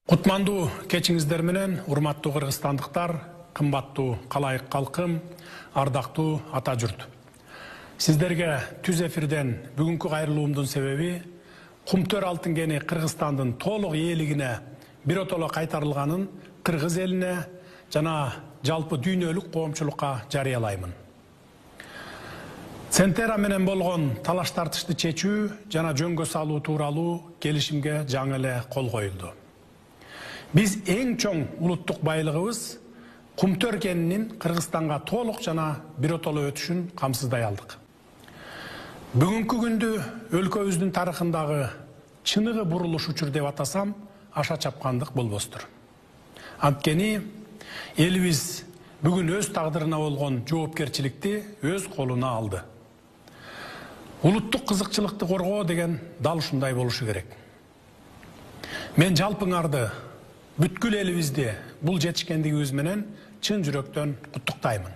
Кутмандуу кечиңиздер менен, урматтуу кыргызстандыктар, кымбаттуу калайык калкым, ардактуу ата журт. Сиздерге түз эфирден бүгүнкү кайрылуумдун себеби Кумтөр алтын кени Кыргызстандын толук ээлигине биротоло кайтарылганын кыргыз элине жана жалпы дүйнөлүк коомчулукка жарыялаймын. Центера менен болгон талаш тартышты чечүү жана жөнгө салуу тууралуу келишимге жаңы эле кол коюлду. Биз эң чоң улуттук байлыгыбыз Кумтөр кенинин Кыргызстанга толук жана биротоло өтүшүн камсыздай алдык. Бүгүнкү күндү өлкөбүздүн тарыхындагы чыныгы бурулуш учур деп атасам, аша чапкандык болбостур. Анткени элибиз бүгүн өз тагдырына болгон жоопкерчиликти өз колуна алды. Улуттук кызыкчылыкты коргоо деген дал ушундай болушу керек. Мен жалпыңарды, бүткүл элибизди бул жетишкендигибиз менен чын жүрөктөн куттуктаймын.